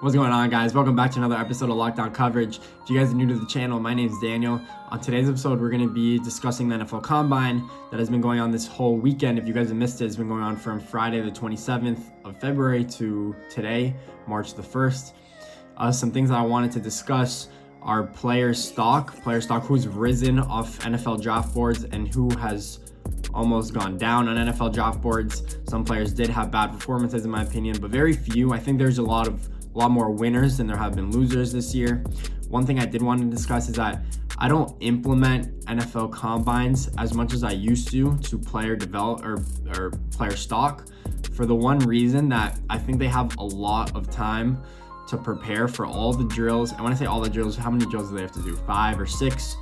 What's going on, guys? Welcome back to another episode of Lockdown Coverage. If you guys are new to the channel, my name is Daniel. On today's episode, we're going to be discussing the NFL Combine that has been going on this whole weekend. If you guys have missed it, it's been going on from Friday the 27th of February to today, March the 1st. Some things that I wanted to discuss are player stock who's risen off NFL draft boards and who has almost gone down on NFL draft boards. Some players did have bad performances in my opinion, but very few. I think there's a lot more winners than there have been losers this year. One thing I did want to discuss is that I don't implement NFL combines as much as I used to player develop or player stock, for the one reason that I think they have a lot of time to prepare for all the drills. And when I say all the drills, how many drills do they have to do? 5 or 6?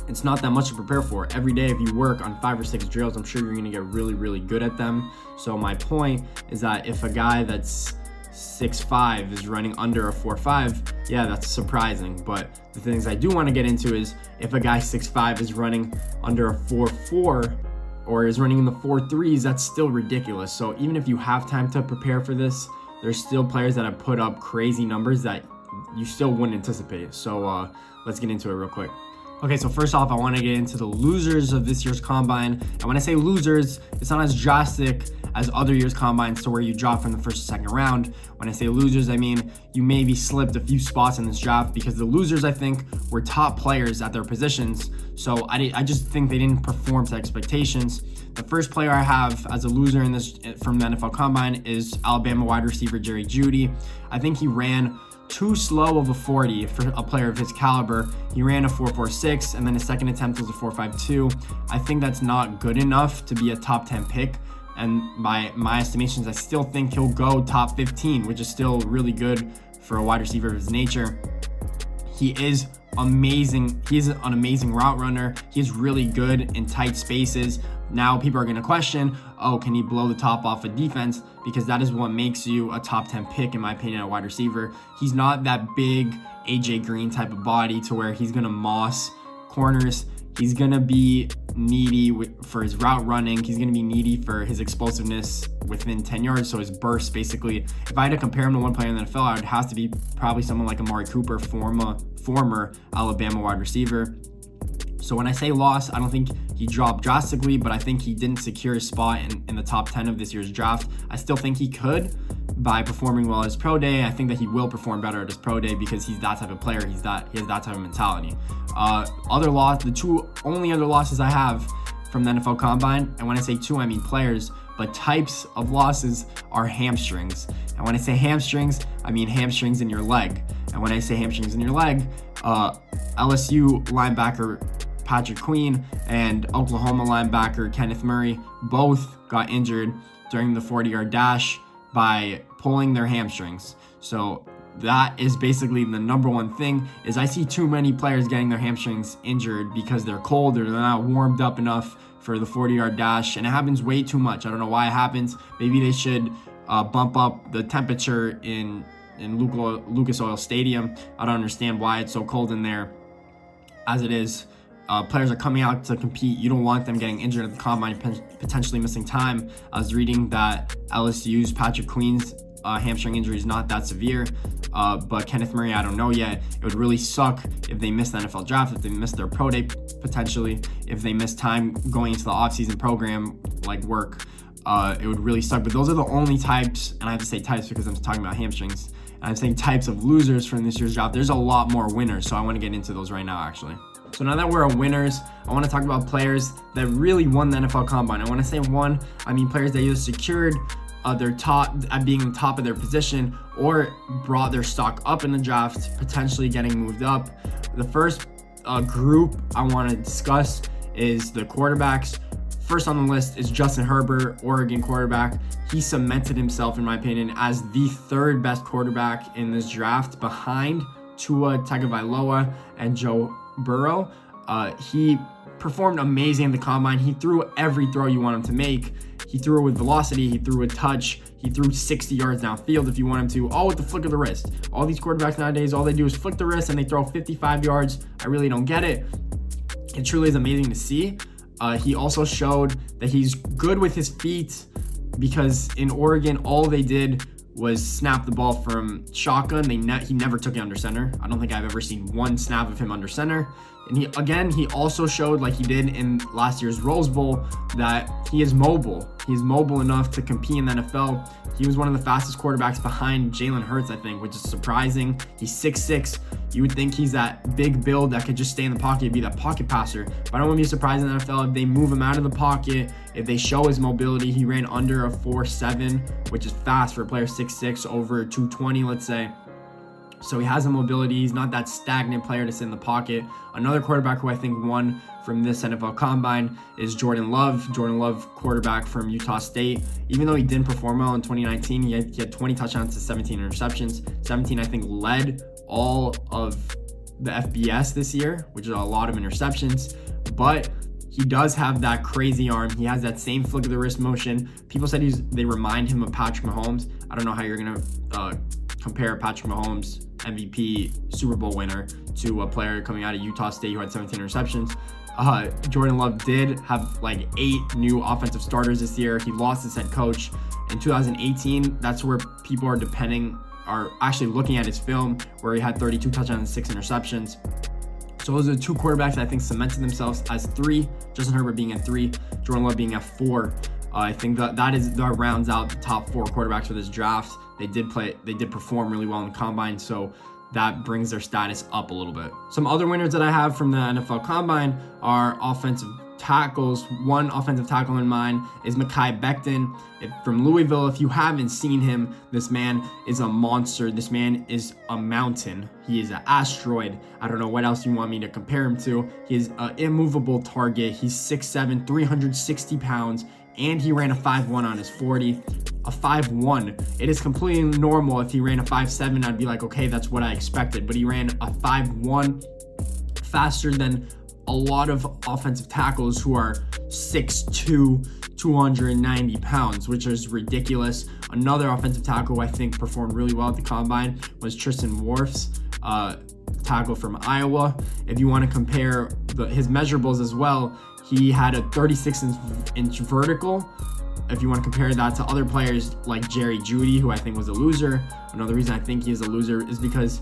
It's not that much to prepare for. Every day, if you work on 5 or 6 drills, I'm sure you're going to get really, really good at them. So my point is that if a guy that's 6'5" is running under a 4'5", yeah, that's surprising. But the things I do want to get into is if a guy 6'5" is running under a 4'4", or is running in the 4'3s, that's still ridiculous. So even if you have time to prepare for this, there's still players that have put up crazy numbers that you still wouldn't anticipate. So let's get into it real quick. Okay, so first off, I want to get into the losers of this year's combine. And when I say losers, it's not as drastic as other years' combines to where you drop from the first or second round. When I say losers, I mean you maybe slipped a few spots in this draft, because the losers, I think, were top players at their positions. So I just think they didn't perform to expectations. The first player I have as a loser in this from the NFL Combine is Alabama wide receiver Jerry Jeudy. I think he ran too slow of a 40 for a player of his caliber. He ran a 4.46, and then his second attempt was a 4.52. I think that's not good enough to be a top 10 pick. And by my estimations, I still think he'll go top 15, which is still really good for a wide receiver of his nature. He is amazing. He's an amazing route runner. He's really good in tight spaces. Now people are going to question, can he blow the top off a defense? Because that is what makes you a top 10 pick, in my opinion, at wide receiver. He's not that big AJ Green type of body to where he's going to moss corners. He's going to be needy for his route running. He's going to be needy for his explosiveness within 10 yards. So his burst, basically, if I had to compare him to one player in the NFL, I would have to be probably someone like Amari Cooper, former Alabama wide receiver. So when I say loss, I don't think he dropped drastically, but I think he didn't secure his spot in the top 10 of this year's draft. I still think he could by performing well at his pro day. I think that he will perform better at his pro day because he's that type of player. He has that type of mentality. The two only other losses I have from the NFL Combine, and when I say two, I mean players, but types of losses are hamstrings. And when I say hamstrings, I mean hamstrings in your leg. And when I say hamstrings in your leg, LSU linebacker Patrick Queen and Oklahoma linebacker Kenneth Murray both got injured during the 40-yard dash by pulling their hamstrings. So that is basically the number one thing, is I see too many players getting their hamstrings injured because they're cold or they're not warmed up enough for the 40-yard dash, and it happens way too much. I don't know why it happens. Maybe they should bump up the temperature in Lucas Oil Stadium. I don't understand why it's so cold in there as it is. Players are coming out to compete. You don't want them getting injured at the combine, potentially missing time. I was reading that LSU's Patrick Queen's hamstring injury is not that severe, but Kenneth Murray, I don't know yet. It would really suck if they missed the NFL draft, if they missed their pro day potentially, if they missed time going into the offseason program like work. It would really suck. But those are the only types, and I have to say types because I'm talking about hamstrings, and I'm saying types of losers from this year's draft. There's a lot more winners, so I want to get into those right now, actually. So now that we're at winners, I want to talk about players that really won the NFL Combine. I want to say one, I mean players that either secured their top at being the top of their position or brought their stock up in the draft, potentially getting moved up. The first group I want to discuss is the quarterbacks. First on the list is Justin Herbert, Oregon quarterback. He cemented himself, in my opinion, as the third best quarterback in this draft behind Tua Tagovailoa and Joe Burrow. He performed amazing in the combine. He threw every throw you want him to make. He threw it with velocity. He threw a touch. He threw 60 yards downfield if you want him to, all with the flick of the wrist. All these quarterbacks nowadays, all they do is flick the wrist and they throw 55 yards. I really don't get it. It truly is amazing to see. He also showed that he's good with his feet, because in Oregon, all they did was snap the ball from shotgun. He never took it under center. I don't think I've ever seen one snap of him under center. And he also showed, like he did in last year's Rose Bowl, that he is mobile. He's mobile enough to compete in the NFL. He was one of the fastest quarterbacks behind Jalen Hurts, I think, which is surprising. He's 6'6". You would think he's that big build that could just stay in the pocket and be that pocket passer. But I don't want to be surprised in the NFL if they move him out of the pocket, if they show his mobility. He ran under a 4.7, which is fast for a player 6'6", over 220, let's say. So he has the mobility. He's not that stagnant player to sit in the pocket. Another quarterback who I think won from this NFL Combine is Jordan Love. Jordan Love, quarterback from Utah State. Even though he didn't perform well in 2019, he had 20 touchdowns to 17 interceptions. 17, I think, led all of the FBS this year, which is a lot of interceptions. But he does have that crazy arm. He has that same flick of the wrist motion. People said they remind him of Patrick Mahomes. I don't know how you're going to compare Patrick Mahomes, MVP, Super Bowl winner, to a player coming out of Utah State who had 17 interceptions. Jordan Love did have like 8 new offensive starters this year. He lost his head coach in 2018. That's where people are actually looking at his film, where he had 32 touchdowns and 6 interceptions. So those are the 2 quarterbacks that I think cemented themselves as 3. Justin Herbert being at 3, Jordan Love being at 4. I think that rounds out the top 4 quarterbacks for this draft. They did perform really well in the Combine, so that brings their status up a little bit. Some other winners that I have from the NFL Combine are offensive tackles. One offensive tackle in mind is Mekhi Becton from Louisville. If you haven't seen him, this man is a monster. This man is a mountain. He is an asteroid. I don't know what else you want me to compare him to. He is an immovable target. He's 6'7", 360 pounds, and he ran a 5.1 on his 40. A 5.1. It is completely normal. If he ran a 5.7, I'd be like, okay, that's what I expected. But he ran a 5.1, faster than a lot of offensive tackles who are 6'2", 290 pounds, which is ridiculous. Another offensive tackle who I think performed really well at the Combine was Tristan Wirfs, tackle from Iowa. If you want to compare his measurables as well, he had a 36-inch vertical. If you want to compare that to other players like Jerry Jeudy, who I think was a loser. Another reason I think he is a loser is because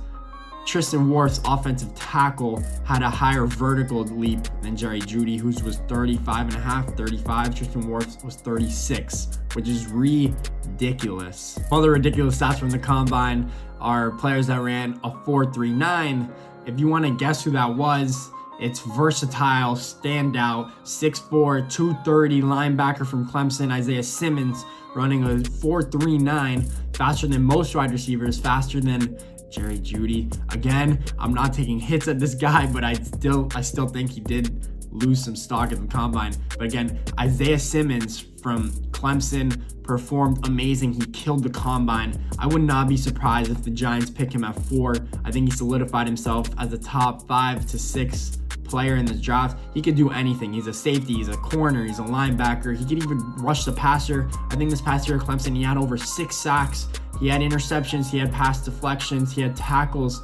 Tristan Wirfs, offensive tackle, had a higher vertical leap than Jerry Jeudy, whose was 35.5, 35. Tristan Wirfs was 36, which is ridiculous. Other ridiculous stats from the Combine are players that ran a 4.39. If you want to guess who that was, it's versatile, standout, 6'4", 230 linebacker from Clemson, Isaiah Simmons, running a 4.39, faster than most wide receivers, faster than Jerry Jeudy. Again, I'm not taking hits at this guy, but I still think he did lose some stock at the Combine. But again, Isaiah Simmons from Clemson performed amazing. He killed the Combine. I would not be surprised if the Giants pick him at 4. I think he solidified himself as a top 5 to 6 player in this draft. He could do anything. He's a safety, he's a corner, he's a linebacker. He could even rush the passer. I think this past year at Clemson, he had over 6 sacks. He had interceptions, he had pass deflections, he had tackles.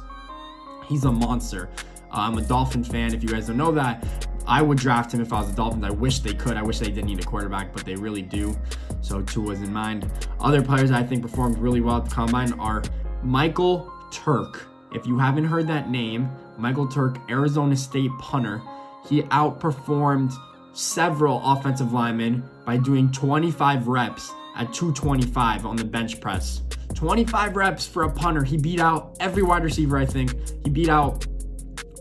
He's a monster. I'm a Dolphin fan, if you guys don't know that. I would draft him if I was the Dolphins. I wish they could. I wish they didn't need a quarterback, but they really do. So Tua's in mind. Other players I think performed really well at the Combine are Michael Turk. If you haven't heard that name, Michael Turk, Arizona State punter. He outperformed several offensive linemen by doing 25 reps at 225 on the bench press. 25 reps for a punter. He beat out every wide receiver, I think. He beat out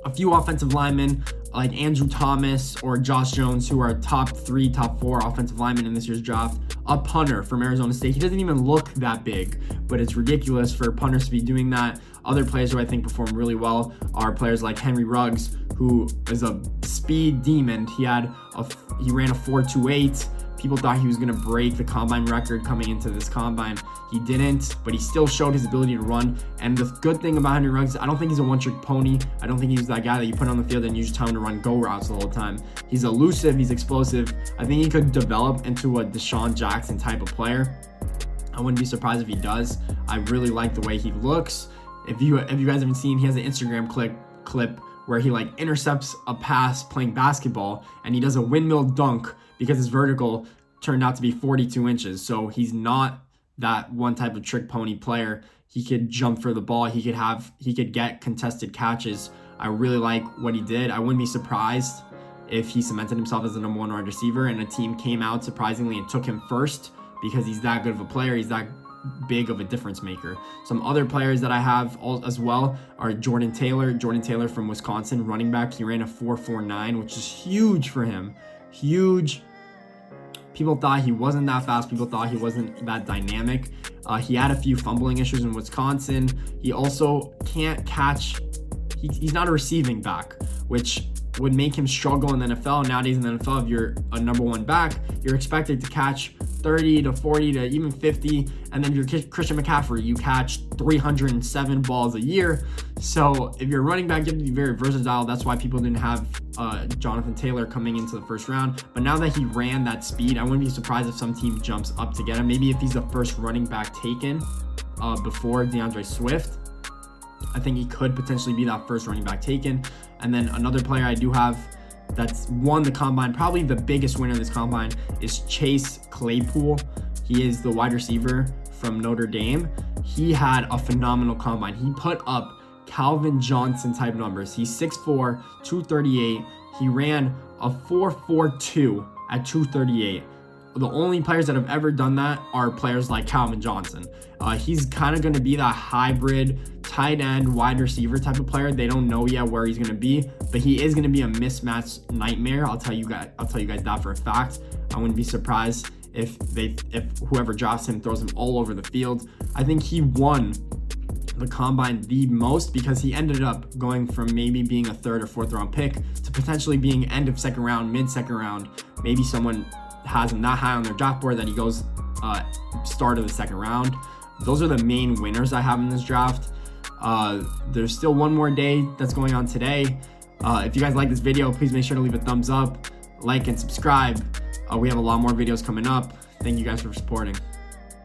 a few offensive linemen like Andrew Thomas or Josh Jones, who are top 3, top 4 offensive linemen in this year's draft. A punter from Arizona State. He doesn't even look that big, but it's ridiculous for punters to be doing that. Other players who I think perform really well are players like Henry Ruggs, who is a speed demon. He ran a 4.28. People thought he was going to break the Combine record coming into this Combine. He didn't, but he still showed his ability to run. And the good thing about Henry Ruggs, I don't think he's a one-trick pony. I don't think he's that guy that you put on the field and you just tell him to run go routes the whole time. He's elusive. He's explosive. I think he could develop into a Deshaun Jackson type of player. I wouldn't be surprised if he does. I really like the way he looks. If you guys haven't seen, he has an Instagram clip where he like intercepts a pass playing basketball and he does a windmill dunk because his vertical turned out to be 42 inches. So he's not that one type of trick pony player. He could jump for the ball. He could get contested catches. I really like what he did. I wouldn't be surprised if he cemented himself as the number 1 wide receiver and a team came out surprisingly and took him first, because he's that good of a player. He's that big of a difference maker. Some other players that I have as well are Jordan Taylor from Wisconsin, running back. He ran a 4.49, which is huge for him. Huge. People thought he wasn't that fast. People thought he wasn't that dynamic. He had a few fumbling issues in Wisconsin. He also can't catch. He's not a receiving back, which would make him struggle in the NFL. Nowadays in the NFL, if you're a number 1 back, you're expected to catch 30 to 40 to even 50. And then if you're Christian McCaffrey, you catch 307 balls a year. So if you're a running back, you have to be very versatile. That's why people didn't have Jonathan Taylor coming into the first round. But now that he ran that speed, I wouldn't be surprised if some team jumps up to get him. Maybe if he's the first running back taken before DeAndre Swift. I think he could potentially be that first running back taken. And then another player I do have that's won the combine, probably the biggest winner of this combine, is Chase Claypool. He is the wide receiver from Notre Dame. He had a phenomenal combine. He put up Calvin Johnson type numbers. He's 6'4", 238. He ran a 4.42 at 238. The only players that have ever done that are players like Calvin Johnson. He's kind of going to be that hybrid tight end wide receiver type of player. They don't know yet where he's going to be, but he is going to be a mismatch nightmare. I'll tell you guys that for a fact. I wouldn't be surprised if whoever drafts him throws him all over the field. I think he won the combine the most because he ended up going from maybe being a 3rd or 4th round pick to potentially being end of 2nd round, mid 2nd round. Maybe someone has him that high on their draft board that he goes start of the 2nd round. Those are the main winners I have in this draft. There's still one more day that's going on today. If you guys like this video, please make sure to leave a thumbs up, like, and subscribe. We have a lot more videos coming up. Thank you guys for supporting.